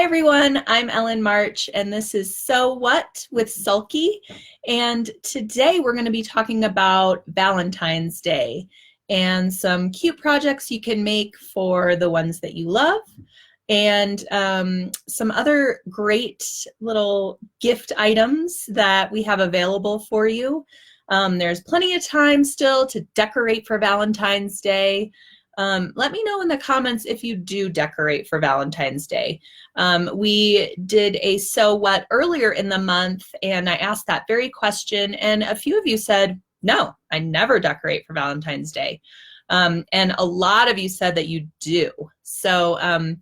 everyone, I'm Ellen March and this is So What with Sulky, and today we're going to be talking about Valentine's Day and some cute projects you can make for the ones that you love, and some other great little gift items that we have available for you. There's plenty of time still to decorate for Valentine's Day. Let me know in the comments if you do decorate for Valentine's Day. We did a So What earlier in the month, and I asked that very question, and a few of you said, no, I never decorate for Valentine's Day. And a lot of you said that you do. So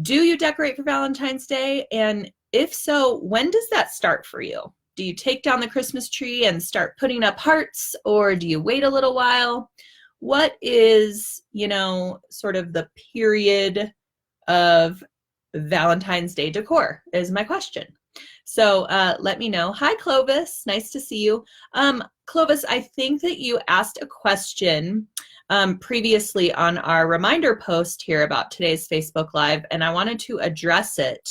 do you decorate for Valentine's Day? And if so, when does that start for you? Do you take down the Christmas tree and start putting up hearts, or do you wait a little while? What is, sort of the period of Valentine's Day decor is my question. So let me know. Hi, Clovis. Nice to see you. Clovis, I think that you asked a question previously on our reminder post here about today's Facebook Live, and I wanted to address it.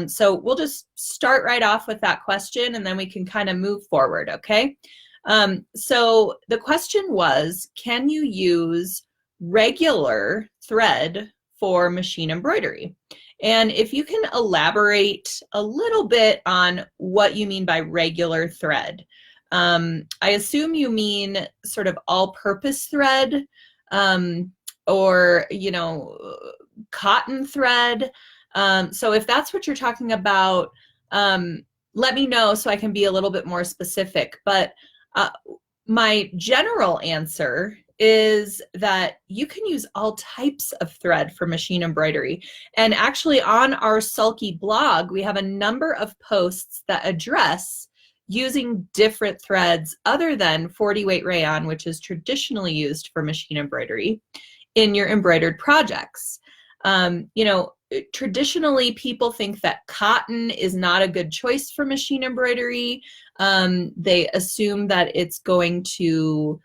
So we'll just start right off with that question, and then we can kind of move forward, okay? So the question was, can you use regular thread for machine embroidery? And if you can elaborate a little bit on what you mean by regular thread. I assume you mean sort of all-purpose thread, or, cotton thread. So if that's what you're talking about, let me know so I can be a little bit more specific. But my general answer is that you can use all types of thread for machine embroidery. And actually on our Sulky blog, we have a number of posts that address using different threads other than 40 weight rayon, which is traditionally used for machine embroidery, in your embroidered projects. Traditionally people think that cotton is not a good choice for machine embroidery. They assume that it's going to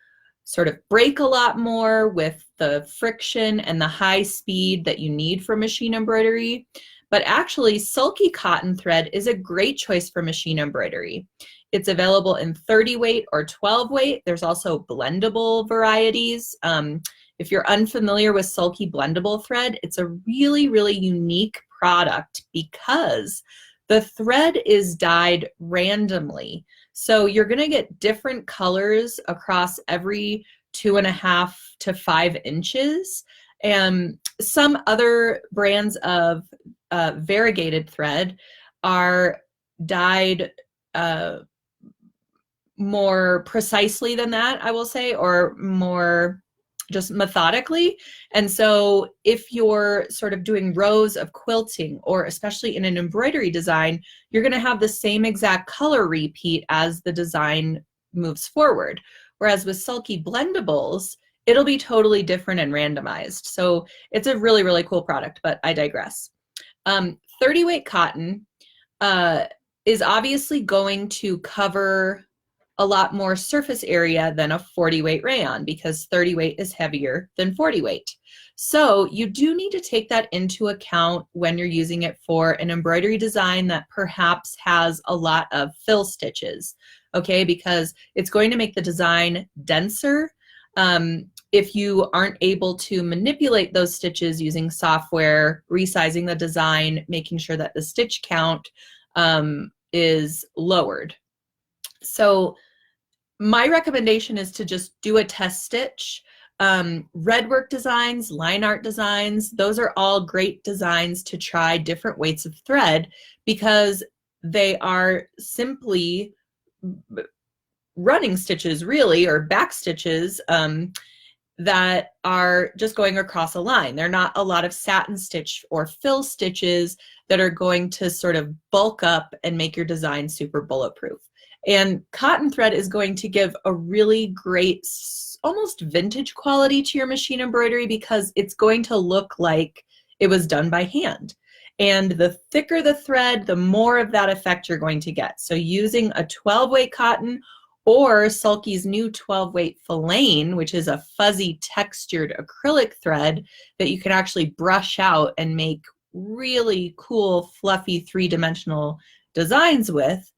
sort of break a lot more with the friction and the high speed that you need for machine embroidery. But actually, Sulky cotton thread is a great choice for machine embroidery. It's available in 30 weight or 12 weight. There's also blendable varieties. If you're unfamiliar with Sulky blendable thread, it's a really, really unique product because the thread is dyed randomly. So you're going to get different colors across every 2.5 to 5 inches. And some other brands of variegated thread are dyed more precisely than that, I will say, or more just methodically. And so if you're sort of doing rows of quilting, or especially in an embroidery design, you're going to have the same exact color repeat as the design moves forward. Whereas with Sulky blendables, it'll be totally different and randomized. So it's a really, really cool product, but I digress. 30 weight cotton is obviously going to cover a lot more surface area than a 40 weight rayon, because 30 weight is heavier than 40 weight. So you do need to take that into account when you're using it for an embroidery design that perhaps has a lot of fill stitches, okay? Because it's going to make the design denser. If you aren't able to manipulate those stitches using software, resizing the design, making sure that the stitch count is lowered. So my recommendation is to just do a test stitch. Red work designs, line art designs, those are all great designs to try different weights of thread, because they are simply running stitches, really, or back stitches that are just going across a line. They're not a lot of satin stitch or fill stitches that are going to sort of bulk up and make your design super bulletproof. And cotton thread is going to give a really great, almost vintage quality to your machine embroidery, because it's going to look like it was done by hand. And the thicker the thread, the more of that effect you're going to get. So using a 12 weight cotton, or Sulky's new 12 weight filaine, which is a fuzzy textured acrylic thread that you can actually brush out and make really cool, fluffy, three-dimensional designs with.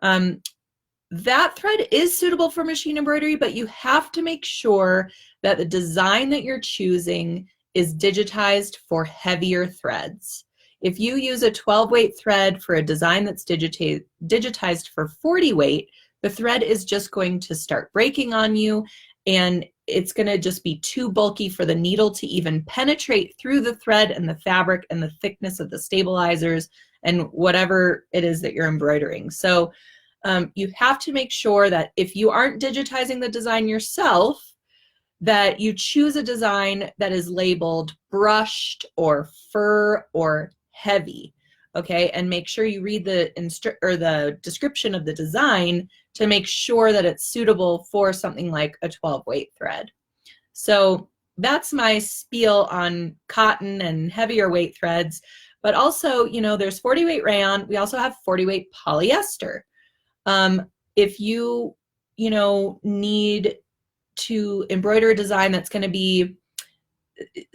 That thread is suitable for machine embroidery, but you have to make sure that the design that you're choosing is digitized for heavier threads. If you use a 12 weight thread for a design that's digitized for 40 weight, the thread is just going to start breaking on you, and it's going to just be too bulky for the needle to even penetrate through the thread and the fabric and the thickness of the stabilizers and whatever it is that you're embroidering. So you have to make sure that if you aren't digitizing the design yourself, that you choose a design that is labeled brushed or fur or heavy, okay? And make sure you read the description of the design to make sure that it's suitable for something like a 12 weight thread. So that's my spiel on cotton and heavier weight threads. But also, you know, there's 40 weight rayon. We also have 40 weight polyester. If you need to embroider a design that's going to be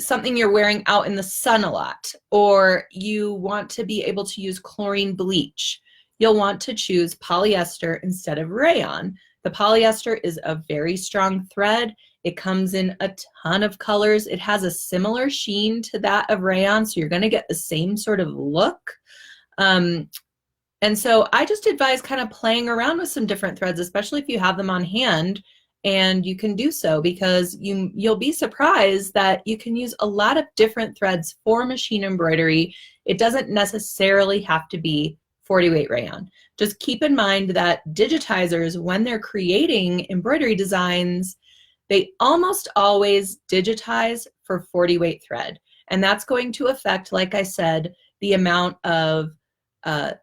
something you're wearing out in the sun a lot, or you want to be able to use chlorine bleach, you'll want to choose polyester instead of rayon. The polyester is a very strong thread. It comes in a ton of colors. It has a similar sheen to that of rayon, so you're going to get the same sort of look. And so I just advise kind of playing around with some different threads, especially if you have them on hand, and you can do so because you'll be surprised that you can use a lot of different threads for machine embroidery. It doesn't necessarily have to be 40 weight rayon. Just keep in mind that digitizers, when they're creating embroidery designs, they almost always digitize for 40 weight thread. And that's going to affect, like I said, the amount of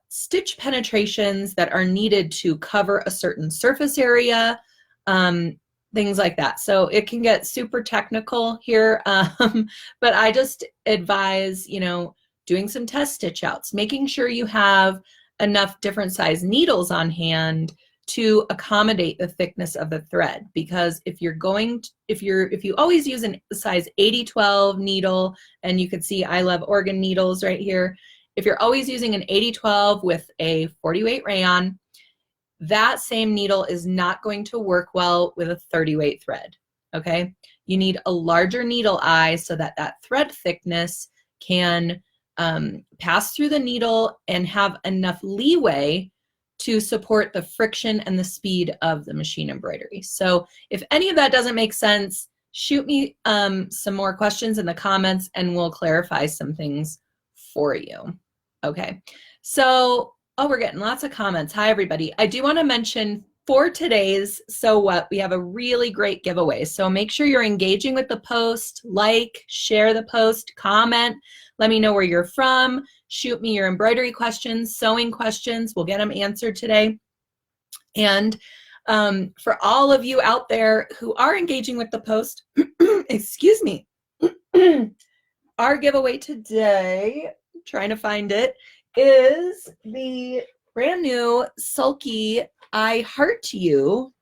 stitch penetrations that are needed to cover a certain surface area, things like that. So it can get super technical here, but I just advise, doing some test stitch outs, making sure you have enough different size needles on hand to accommodate the thickness of the thread. Because if you always use a size 80-12 needle, and you can see I love organ needles right here. If you're always using an 80-12 with a 40 weight rayon, that same needle is not going to work well with a 30 weight thread, okay? You need a larger needle eye so that that thread thickness can pass through the needle and have enough leeway to support the friction and the speed of the machine embroidery. So if any of that doesn't make sense, shoot me some more questions in the comments and we'll clarify some things for you. Okay, so, we're getting lots of comments. Hi, everybody. I do want to mention for today's So What, we have a really great giveaway. So make sure you're engaging with the post, like, share the post, comment, let me know where you're from, shoot me your embroidery questions, sewing questions. We'll get them answered today. And for all of you out there who are engaging with the post, excuse me, our giveaway today, trying to find it, is the brand new Sulky I Heart You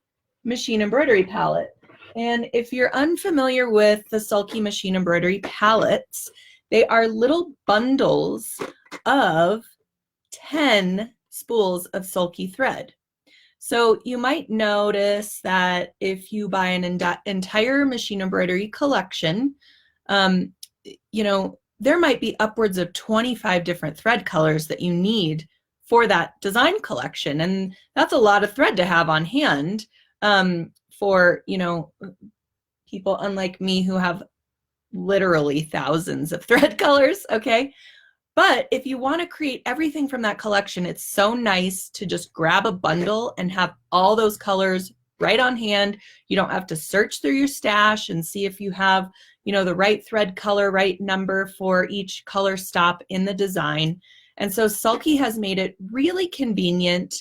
machine embroidery palette. And if you're unfamiliar with the Sulky machine embroidery palettes, they are little bundles of 10 spools of Sulky thread. So you might notice that if you buy an entire machine embroidery collection, there might be upwards of 25 different thread colors that you need for that design collection. And that's a lot of thread to have on hand for, people unlike me who have literally thousands of thread colors, okay? But if you want to create everything from that collection, it's so nice to just grab a bundle and have all those colors right on hand. You don't have to search through your stash and see if you have the right thread color, right number for each color stop in the design. And so Sulky has made it really convenient,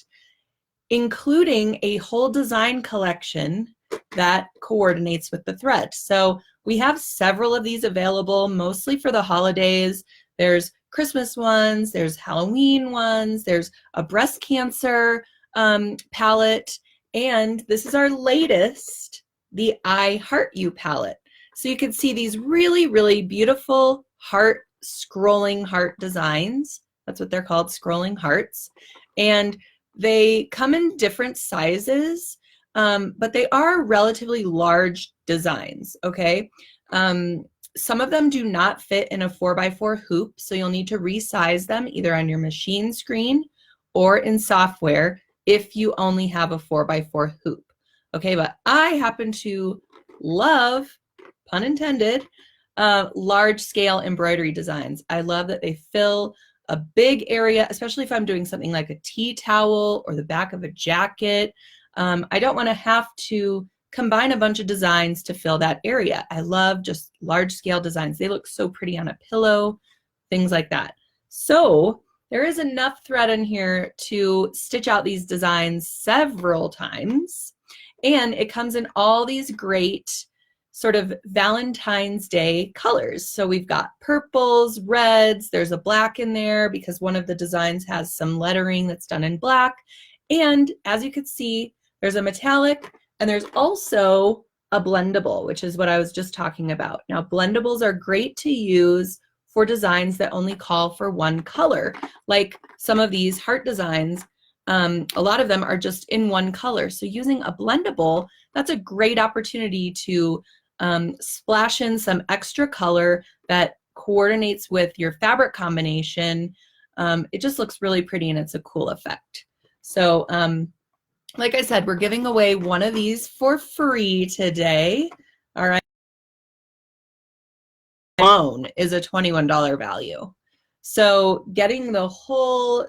including a whole design collection that coordinates with the thread. So we have several of these available, mostly for the holidays. There's Christmas ones, there's Halloween ones, there's a breast cancer palette, and this is our latest, the I Heart You palette. So you can see these really, really beautiful heart scrolling heart designs. That's what they're called, scrolling hearts. And they come in different sizes, but they are relatively large designs, okay? Some of them do not fit in a 4x4 hoop, so you'll need to resize them either on your machine screen or in software if you only have a 4x4 hoop. Okay, but I happen to love, pun intended, large scale embroidery designs. I love that they fill a big area, especially if I'm doing something like a tea towel or the back of a jacket. I don't want to have to combine a bunch of designs to fill that area. I love just large scale designs. They look so pretty on a pillow, things like that. So there is enough thread in here to stitch out these designs several times. And it comes in all these great sort of Valentine's Day colors. So we've got purples, reds, there's a black in there because one of the designs has some lettering that's done in black. And as you could see, there's a metallic and there's also a blendable, which is what I was just talking about. Now, blendables are great to use for designs that only call for one color, like some of these heart designs. A lot of them are just in one color. So using a blendable, that's a great opportunity to splash in some extra color that coordinates with your fabric combination. It just looks really pretty and it's a cool effect. So like I said, we're giving away one of these for free today. All right. Alone is a $21 value. So getting the whole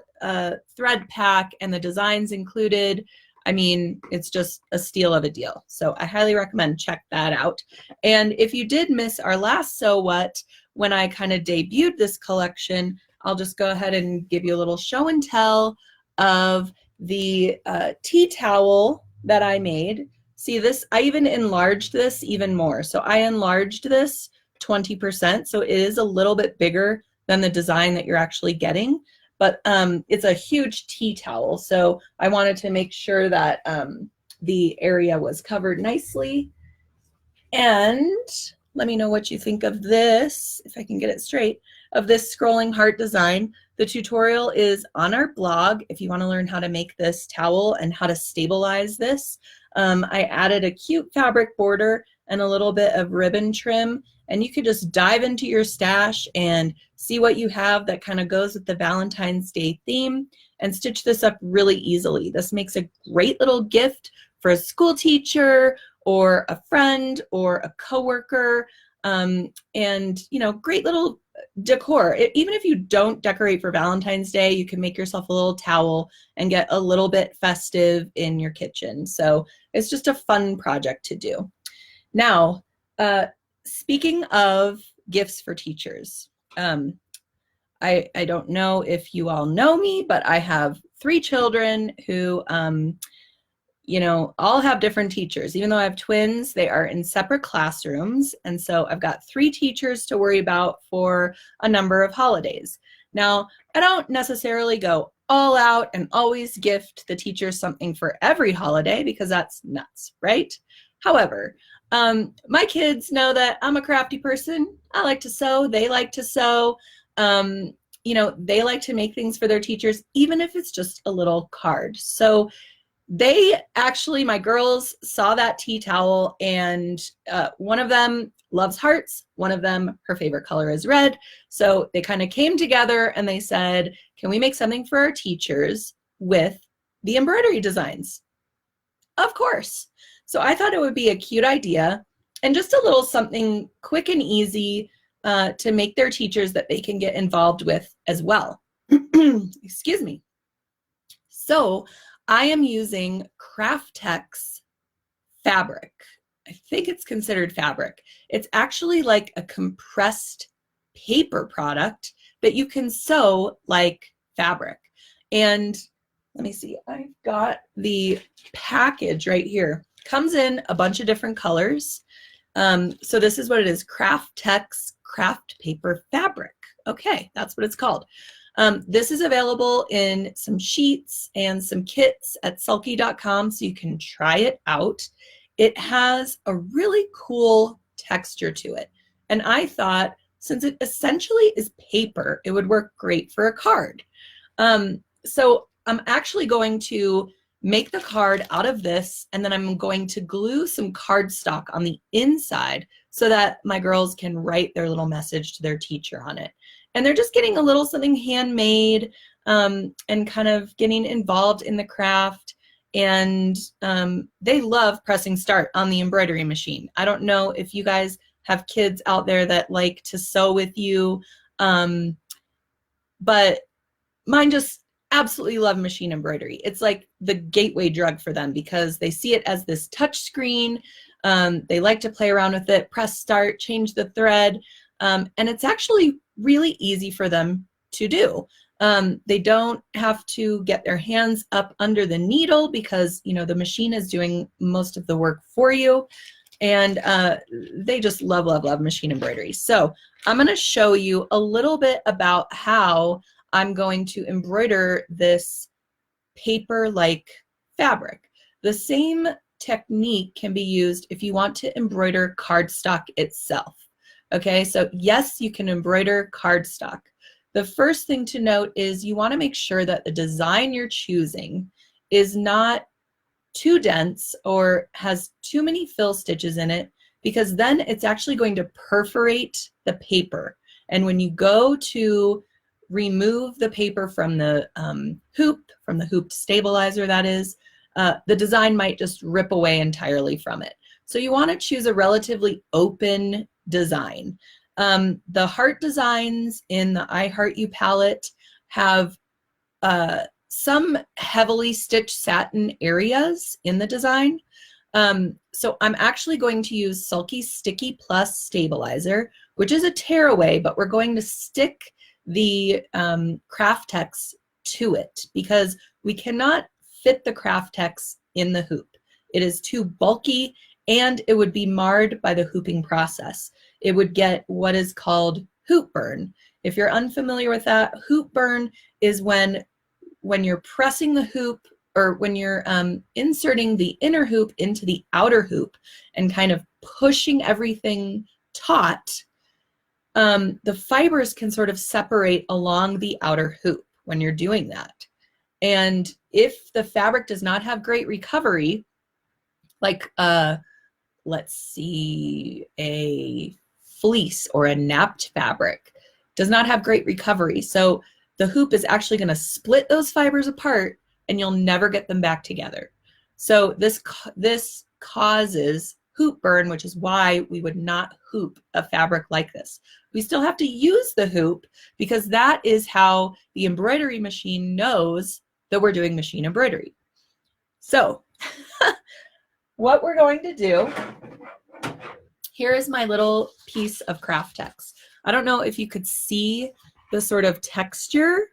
thread pack and the designs included, I mean, it's just a steal of a deal. So I highly recommend check that out. And if you did miss our last So What, when I kind of debuted this collection, I'll just go ahead and give you a little show and tell of the tea towel that I made. See this, I even enlarged this even more. So I enlarged this 20%, so it is a little bit bigger than the design that you're actually getting, but it's a huge tea towel. So I wanted to make sure that the area was covered nicely. And let me know what you think of this, if I can get it straight, of this scrolling heart design. The tutorial is on our blog if you want to learn how to make this towel and how to stabilize this. I added a cute fabric border and a little bit of ribbon trim, and you could just dive into your stash and see what you have that kind of goes with the Valentine's Day theme and stitch this up really easily. This makes a great little gift for a school teacher or a friend or a coworker, and you know, great little decor. Even if you don't decorate for Valentine's Day, you can make yourself a little towel and get a little bit festive in your kitchen. So it's just a fun project to do. Now, speaking of gifts for teachers, I don't know if you all know me, but I have 3 children who, you know, all have different teachers. Even though I have twins, they are in separate classrooms. And so I've got 3 teachers to worry about for a number of holidays. Now, I don't necessarily go all out and always gift the teachers something for every holiday because that's nuts, right? However, my kids know that I'm a crafty person. I like to sew. They like to sew. You know, they like to make things for their teachers, even if it's just a little card. So they actually, my girls saw that tea towel, and one of them loves hearts. One of them, her favorite color is red. So they kind of came together and they said, can we make something for our teachers with the embroidery designs? Of course. So I thought it would be a cute idea and just a little something quick and easy to make their teachers that they can get involved with as well. Excuse me. So I am using Craftex fabric. I think it's considered fabric. It's actually like a compressed paper product that you can sew like fabric. And let me see, I've got the package right here. Comes in a bunch of different colors. So this is what it is, Craftex Craft Paper Fabric. Okay, that's what it's called. This is available in some sheets and some kits at sulky.com, so you can try it out. It has a really cool texture to it. And I thought since it essentially is paper, it would work great for a card. So I'm actually going to make the card out of this, and then I'm going to glue some cardstock on the inside so that my girls can write their little message to their teacher on it. And they're just getting a little something handmade, and kind of getting involved in the craft. And they love pressing start on the embroidery machine. I don't know if you guys have kids out there that like to sew with you, but mine just absolutely love machine embroidery. It's like the gateway drug for them because they see it as this touch screen. They like to play around with it, press start, change the thread, and it's actually really easy for them to do. They don't have to get their hands up under the needle because, you know, the machine is doing most of the work for you. And they just love, love, love machine embroidery. So I'm going to show you a little bit about how I'm going to embroider this paper-like fabric. The same technique can be used if you want to embroider cardstock itself. Okay, so yes, you can embroider cardstock. The first thing to note is you want to make sure that the design you're choosing is not too dense or has too many fill stitches in it, because then it's actually going to perforate the paper. And when you go to remove the paper from the hoop stabilizer, that is, the design might just rip away entirely from it. So you want to choose a relatively open design. The heart designs in the I Heart You palette have some heavily stitched satin areas in the design. So I'm actually going to use Sulky Sticky Plus Stabilizer, which is a tearaway, but we're going to stick the craft text to it because we cannot fit the craft text in the hoop. It is too bulky and it would be marred by the hooping process. It would get what is called hoop burn. If you're unfamiliar with that, hoop burn is when you're pressing the hoop, or when you're inserting the inner hoop into the outer hoop and kind of pushing everything taut, the fibers can sort of separate along the outer hoop when you're doing that. And if the fabric does not have great recovery, like let's see, a fleece or a napped fabric does not have great recovery. So the hoop is actually going to split those fibers apart and you'll never get them back together. So this causes hoop burn, which is why we would not hoop a fabric like this. We still have to use the hoop because that is how the embroidery machine knows that we're doing machine embroidery. So what we're going to do, here is my little piece of craft text. I don't know if you could see the sort of texture.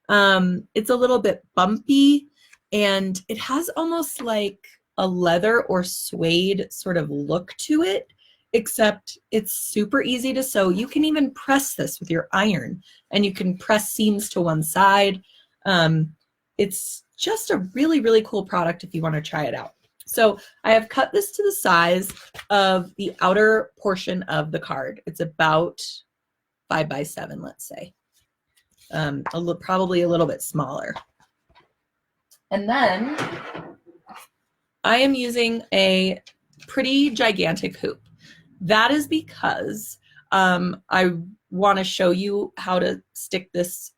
It's a little bit bumpy and it has almost like a leather or suede sort of look to it, except it's super easy to sew. You can even press this with your iron and you can press seams to one side. It's just a really, really cool product if you want to try it out. So I have cut this to the size of the outer portion of the card. It's about 5 by 7, let's say. Probably a little bit smaller. And then I am using a pretty gigantic hoop. That is because I want to show you how to stick this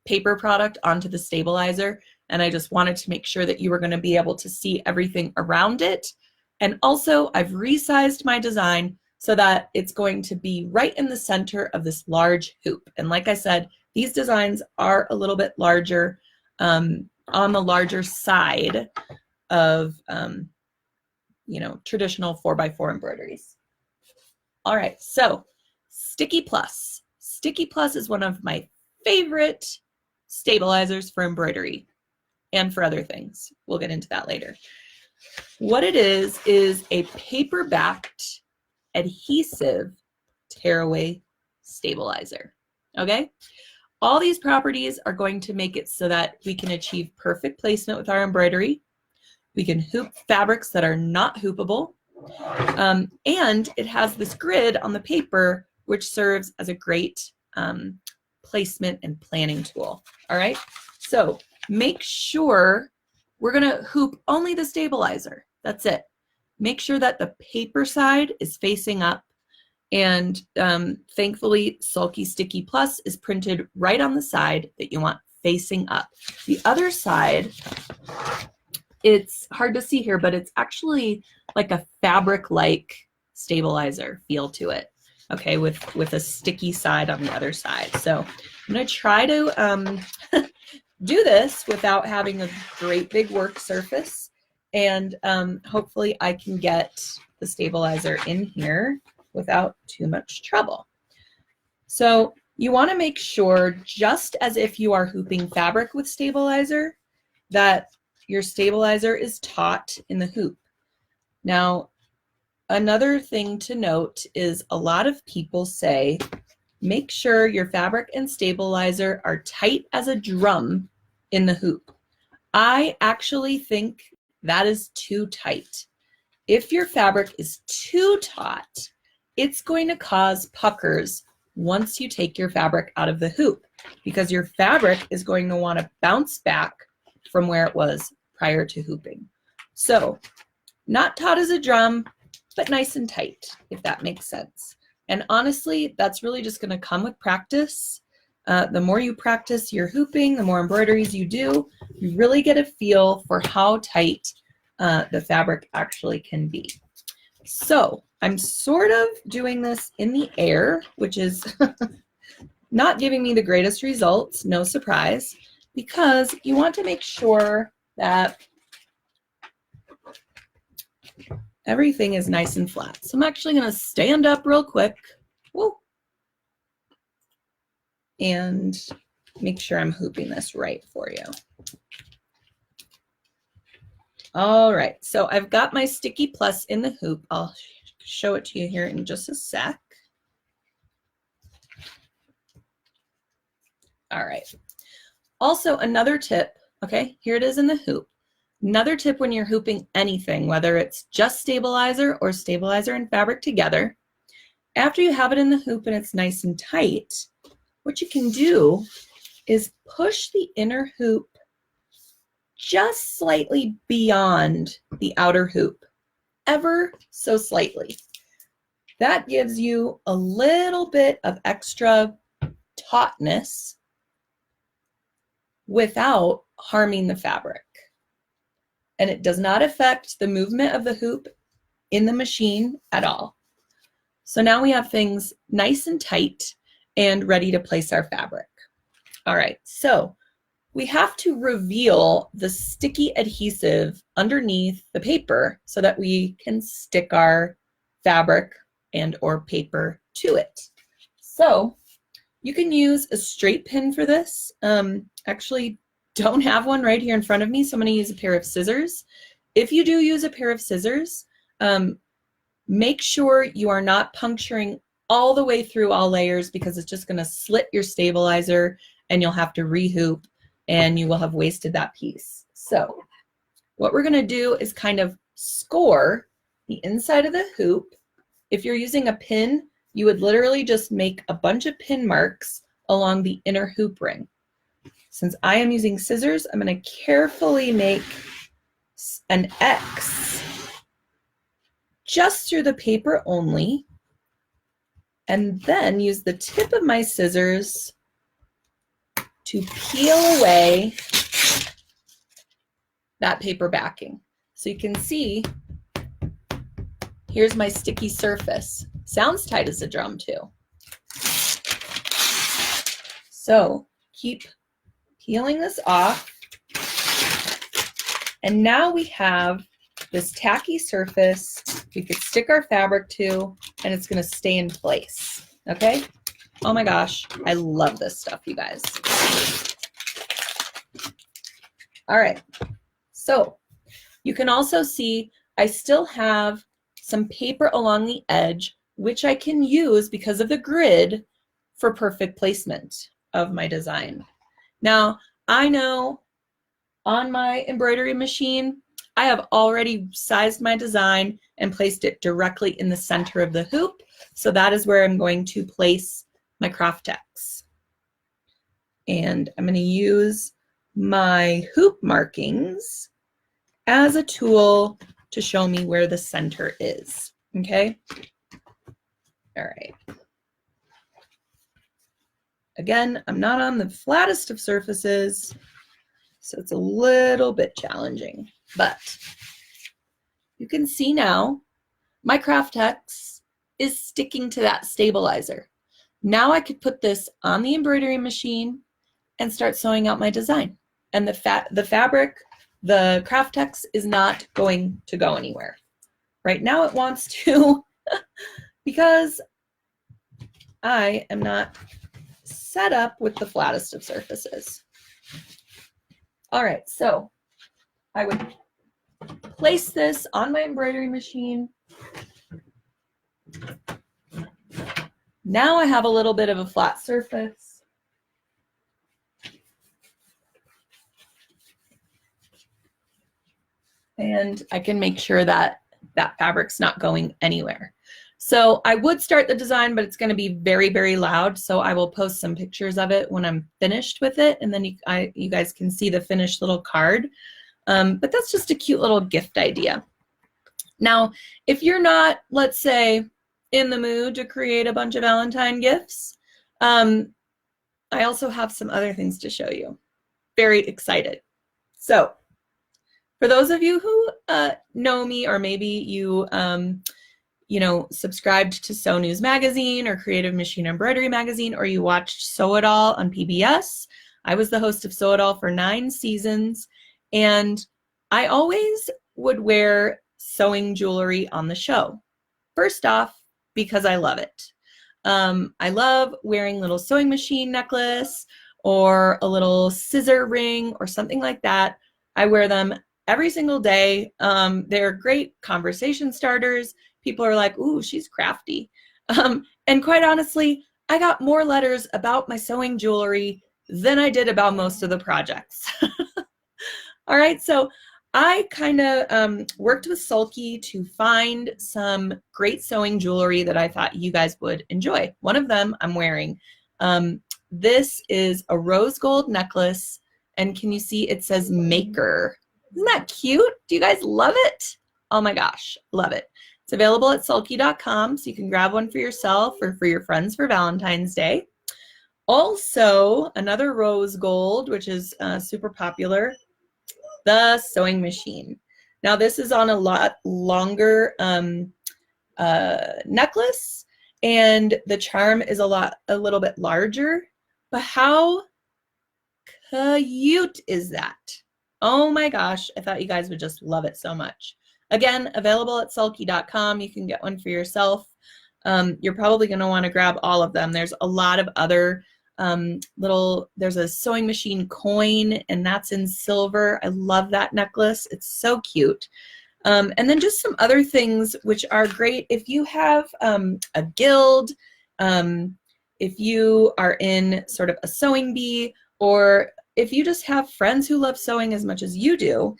paper product onto the stabilizer, and I just wanted to make sure that you were going to be able to see everything around it. And also I've resized my design so that it's going to be right in the center of this large hoop. And like I said, these designs are a little bit larger, on the larger side of traditional 4x4 embroideries. All right, so Sticky Plus. Sticky Plus is one of my favorite stabilizers for embroidery and for other things. We'll get into that later. What it is a paper-backed adhesive tearaway stabilizer, okay? All these properties are going to make it so that we can achieve perfect placement with our embroidery. We can hoop fabrics that are not hoopable. And it has this grid on the paper which serves as a great placement and planning tool. All right, so make sure we're gonna hoop only the stabilizer. That's it. Make sure that the paper side is facing up, and thankfully Sulky Sticky Plus is printed right on the side that you want facing up. The other side, it's hard to see here, but it's actually like a fabric-like stabilizer feel to it, okay, with a sticky side on the other side. So I'm gonna try to do this without having a great big work surface, and hopefully I can get the stabilizer in here without too much trouble. So you want to make sure, just as if you are hooping fabric with stabilizer, that your stabilizer is taut in the hoop. Now, another thing to note is a lot of people say, make sure your fabric and stabilizer are tight as a drum in the hoop. I actually think that is too tight. If your fabric is too taut, it's going to cause puckers once you take your fabric out of the hoop, because your fabric is going to want to bounce back from where it was prior to hooping. So not taut as a drum, but nice and tight, if that makes sense. And honestly, that's really just going to come with practice. The more you practice your hooping, the more embroideries you do, you really get a feel for how tight the fabric actually can be. So I'm sort of doing this in the air, which is not giving me the greatest results, no surprise, because you want to make sure that everything is nice and flat. So I'm actually going to stand up real quick. Whoa, and make sure I'm hooping this right for you. All right, so I've got my Sticky Plus in the hoop. I'll show it to you here in just a sec. All right. Also, another tip, okay, here it is in the hoop. Another tip when you're hooping anything, whether it's just stabilizer or stabilizer and fabric together, after you have it in the hoop and it's nice and tight, what you can do is push the inner hoop just slightly beyond the outer hoop, ever so slightly. That gives you a little bit of extra tautness without harming the fabric. And it does not affect the movement of the hoop in the machine at all. So now we have things nice and tight and ready to place our fabric. All right, so we have to reveal the sticky adhesive underneath the paper so that we can stick our fabric and or paper to it. So you can use a straight pin for this. Actually, don't have one right here in front of me, so I'm going to use a pair of scissors. If you do use a pair of scissors, make sure you are not puncturing all the way through all layers, because it's just going to slit your stabilizer and you'll have to rehoop and you will have wasted that piece. So what we're going to do is kind of score the inside of the hoop. If you're using a pin, you would literally just make a bunch of pin marks along the inner hoop ring. Since I am using scissors, I'm going to carefully make an X just through the paper only, and then use the tip of my scissors to peel away that paper backing. So you can see, here's my sticky surface. Sounds tight as a drum too. So keep peeling this off. And now we have this tacky surface we could stick our fabric to, and it's going to stay in place. Okay? Oh my gosh, I love this stuff, you guys. All right, so you can also see I still have some paper along the edge, which I can use because of the grid for perfect placement of my design. Now, I know on my embroidery machine, I have already sized my design and placed it directly in the center of the hoop. So that is where I'm going to place my craft text. And I'm going to use my hoop markings as a tool to show me where the center is. Okay. All right. Again, I'm not on the flattest of surfaces, so it's a little bit challenging, but you can see now my craft text is sticking to that stabilizer. Now I could put this on the embroidery machine and start sewing out my design. And the fabric, the craft text is not going to go anywhere. Right now it wants to because I am not set up with the flattest of surfaces. All right, so I would place this on my embroidery machine. Now I have a little bit of a flat surface. And I can make sure that that fabric's not going anywhere. So I would start the design, but it's going to be very, very loud. So I will post some pictures of it when I'm finished with it. And then you guys can see the finished little card. But that's just a cute little gift idea. Now, if you're not, let's say, in the mood to create a bunch of Valentine gifts, I also have some other things to show you. Very excited. So for those of you who know me, or maybe you subscribed to Sew News Magazine or Creative Machine Embroidery Magazine, or you watched Sew It All on PBS. I was the host of Sew It All for 9 seasons, and I always would wear sewing jewelry on the show. First off, because I love it. I love wearing little sewing machine necklace or a little scissor ring or something like that. I wear them every single day. They're great conversation starters. People are like, ooh, she's crafty. And quite honestly, I got more letters about my sewing jewelry than I did about most of the projects. All right, so I kind of worked with Sulky to find some great sewing jewelry that I thought you guys would enjoy. One of them I'm wearing. This is a rose gold necklace, and can you see it says Maker? Isn't that cute? Do you guys love it? Oh my gosh, love it. It's available at sulky.com, so you can grab one for yourself or for your friends for Valentine's Day. Also, another rose gold, which is super popular, the sewing machine. Now this is on a lot longer necklace, and the charm is a little bit larger, but how cute is that? Oh my gosh, I thought you guys would just love it so much. Again, available at sulky.com. You can get one for yourself. You're probably going to want to grab all of them. There's a lot of other there's a sewing machine coin, and that's in silver. I love that necklace. It's so cute. And then just some other things which are great if you have a guild, if you are in sort of a sewing bee, or if you just have friends who love sewing as much as you do.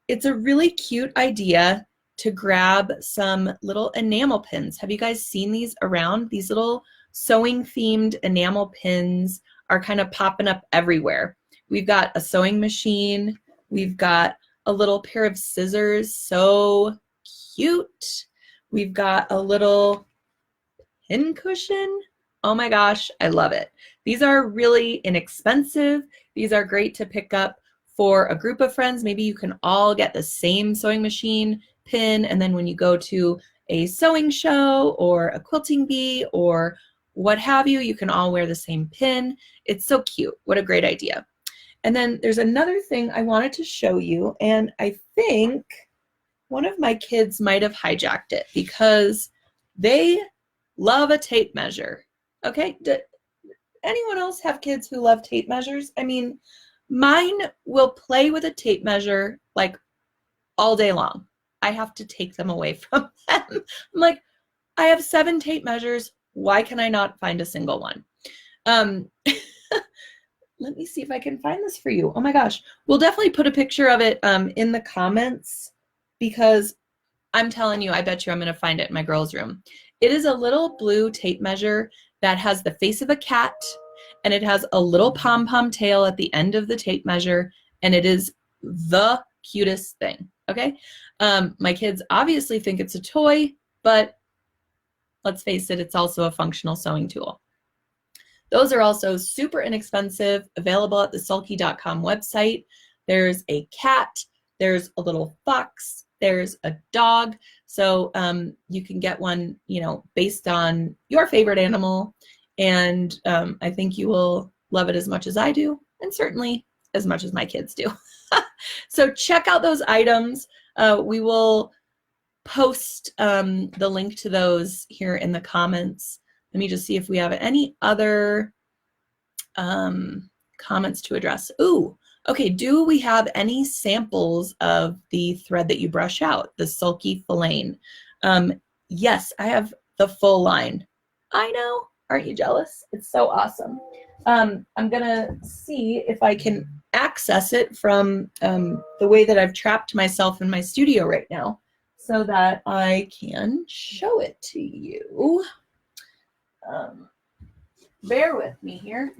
It's a really cute idea to grab some little enamel pins. Have you guys seen these around? These little sewing themed enamel pins are kind of popping up everywhere. We've got a sewing machine. We've got a little pair of scissors. So cute. We've got a little pin cushion. Oh my gosh, I love it. These are really inexpensive. These are great to pick up for a group of friends. Maybe you can all get the same sewing machine pin, and then when you go to a sewing show or a quilting bee or what have you, you can all wear the same pin. It's so cute. What a great idea. And then there's another thing I wanted to show you, and I think one of my kids might have hijacked it because they love a tape measure. Okay, anyone else have kids who love tape measures? I mean, mine will play with a tape measure like all day long. I have to take them away from them. I'm like, I have 7 tape measures. Why can I not find a single one? Let me see if I can find this for you. Oh my gosh. We'll definitely put a picture of it in the comments because I'm telling you, I bet you I'm going to find it in my girls' room. It is a little blue tape measure that has the face of a cat, and it has a little pom-pom tail at the end of the tape measure, and it is the cutest thing, okay? My kids obviously think it's a toy, but let's face it, it's also a functional sewing tool. Those are also super inexpensive, available at the sulky.com website. There's a cat, there's a little fox, there's a dog. So you can get one, based on your favorite animal. And I think you will love it as much as I do, and certainly as much as my kids do. So check out those items. We will post the link to those here in the comments. Let me just see if we have any other comments to address. Ooh, okay, do we have any samples of the thread that you brush out, the Sulky Filaine? Yes, I have the full line. I know, aren't you jealous? It's so awesome. I'm gonna see if I can access it from the way that I've trapped myself in my studio right now, so that I can show it to you. Bear with me here.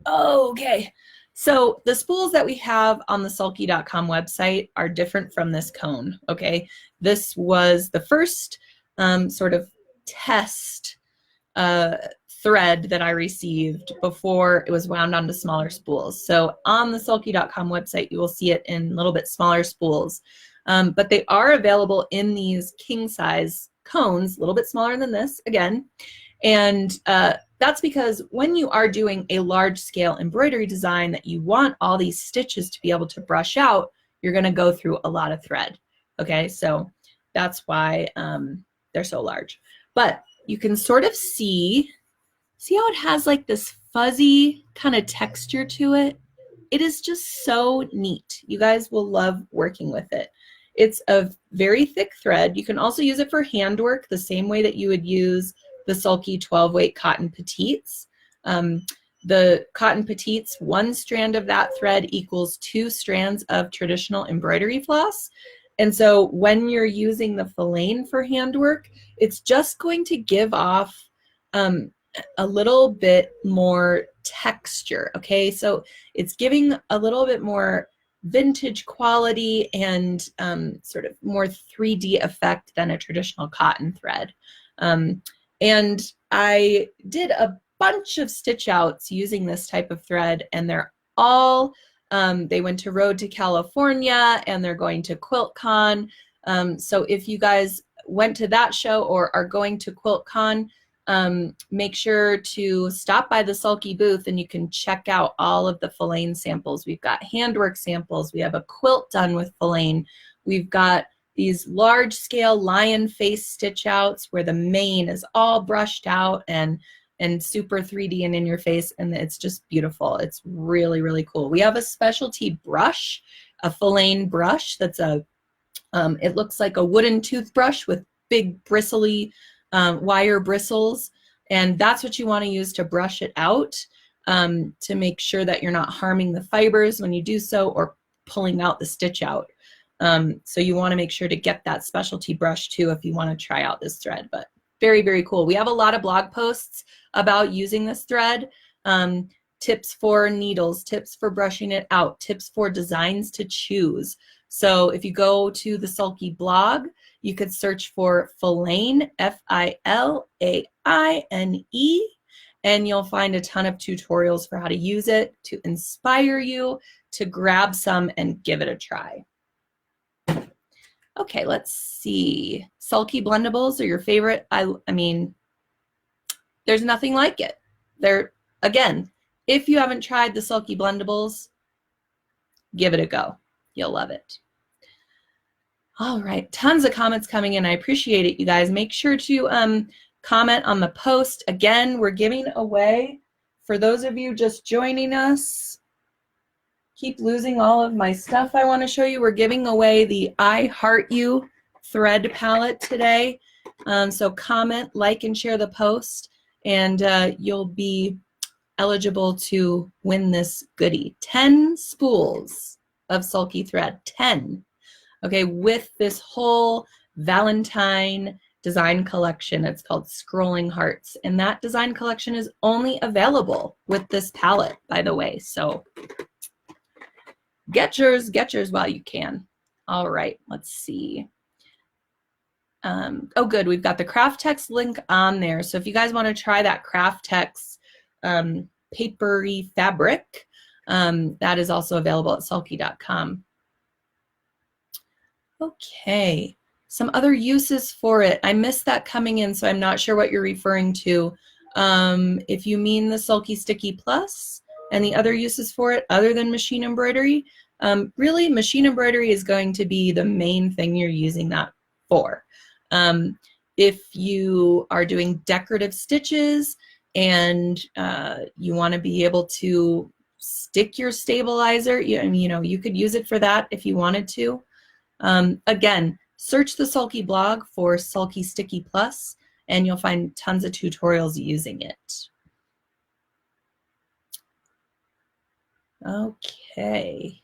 Okay, so the spools that we have on the sulky.com website are different from this cone, okay? This was the first sort of test thread that I received before it was wound onto smaller spools. So on the sulky.com website, you will see it in a little bit smaller spools. But they are available in these king size cones, a little bit smaller than this, again. And that's because when you are doing a large scale embroidery design that you want all these stitches to be able to brush out, you're going to go through a lot of thread. Okay, so that's why they're so large. But you can sort of see how it has like this fuzzy kind of texture to it? It is just so neat. You guys will love working with it. It's a very thick thread. You can also use it for handwork the same way that you would use the Sulky 12-weight cotton petites. The cotton petites, one strand of that thread equals 2 strands of traditional embroidery floss. And so when you're using the Filaine for handwork, it's just going to give off a little bit more texture, okay? So it's giving a little bit more vintage quality and sort of more 3D effect than a traditional cotton thread. And I did a bunch of stitch outs using this type of thread, and they're all, they went to Road to California, and they're going to QuiltCon. So if you guys went to that show or are going to QuiltCon, make sure to stop by the Sulky booth and you can check out all of the Filaine samples. We've got handwork samples. We have a quilt done with Filaine. We've got these large scale lion face stitch outs where the mane is all brushed out and super 3D and in your face, and it's just beautiful. It's really, really cool. We have a specialty brush, a Filaine brush that's it looks like a wooden toothbrush with big bristly wire bristles, and that's what you want to use to brush it out to make sure that you're not harming the fibers when you do so or pulling out the stitch out. So you want to make sure to get that specialty brush too if you want to try out this thread. But very, very cool. We have a lot of blog posts about using this thread, tips for needles, tips for brushing it out, tips for designs to choose. So if you go to the Sulky blog, you could search for Filaine, F-I-L-A-I-N-E, and you'll find a ton of tutorials for how to use it to inspire you to grab some and give it a try. Okay, let's see. Sulky blendables are your favorite. I mean, there's nothing like it. They're, again, if you haven't tried the Sulky blendables, give it a go. You'll love it. All right, tons of comments coming in. I appreciate it, you guys. Make sure to comment on the post. Again, we're giving away, for those of you just joining us, keep losing all of my stuff I want to show you. We're giving away the I Heart You thread palette today. So comment, like, and share the post, and you'll be eligible to win this goodie. 10 spools of Sulky thread, 10. okay, with this whole Valentine design collection. It's called Scrolling Hearts, and that design collection is only available with this palette, by the way. So get yours while you can. All right, let's see. Oh, good. We've got the Craftex link on there. So if you guys want to try that Craftex papery fabric, that is also available at sulky.com. Okay, some other uses for it. I missed that coming in, so I'm not sure what you're referring to. If you mean the Sulky Sticky Plus and the other uses for it other than machine embroidery, really machine embroidery is going to be the main thing you're using that for. If you are doing decorative stitches and you want to be able to stick your stabilizer, you could use it for that if you wanted to. Again, search the Sulky blog for Sulky Sticky Plus, and you'll find tons of tutorials using it. Okay.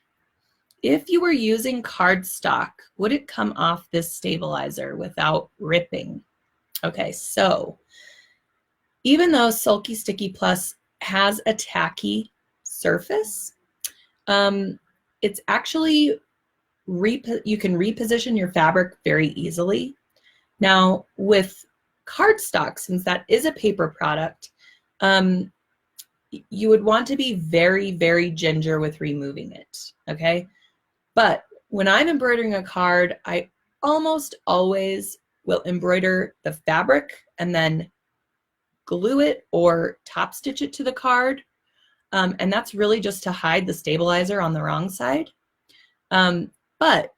If you were using cardstock, would it come off this stabilizer without ripping? Okay, so even though Sulky Sticky Plus has a tacky surface, it's actually you can reposition your fabric very easily. Now with cardstock, since that is a paper product, you would want to be very, very ginger with removing it, okay? But when I'm embroidering a card, I almost always will embroider the fabric and then glue it or top stitch it to the card. And that's really just to hide the stabilizer on the wrong side. But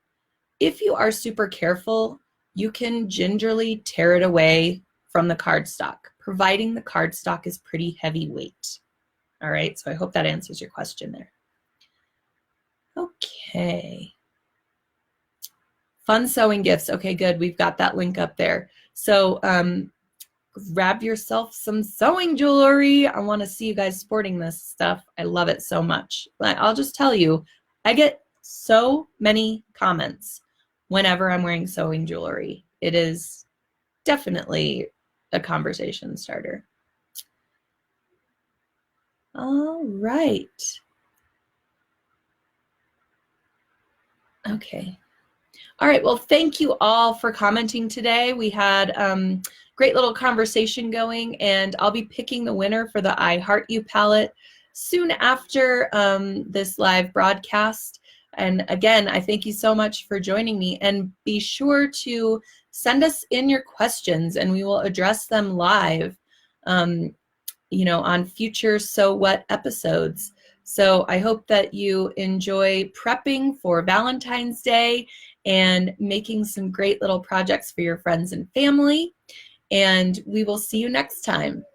if you are super careful, you can gingerly tear it away from the cardstock, providing the cardstock is pretty heavyweight. All right, so I hope that answers your question there. Okay. Fun sewing gifts. Okay, good. We've got that link up there. So grab yourself some sewing jewelry. I want to see you guys sporting this stuff. I love it so much. I'll just tell you, I get so many comments whenever I'm wearing sewing jewelry. It is definitely a conversation starter. All right. Okay. All right, well, thank you all for commenting today. We had great little conversation going, and I'll be picking the winner for the I Heart You palette soon after this live broadcast. And again, I thank you so much for joining me, and be sure to send us in your questions and we will address them live, on future So What episodes. So I hope that you enjoy prepping for Valentine's Day and making some great little projects for your friends and family. And we will see you next time.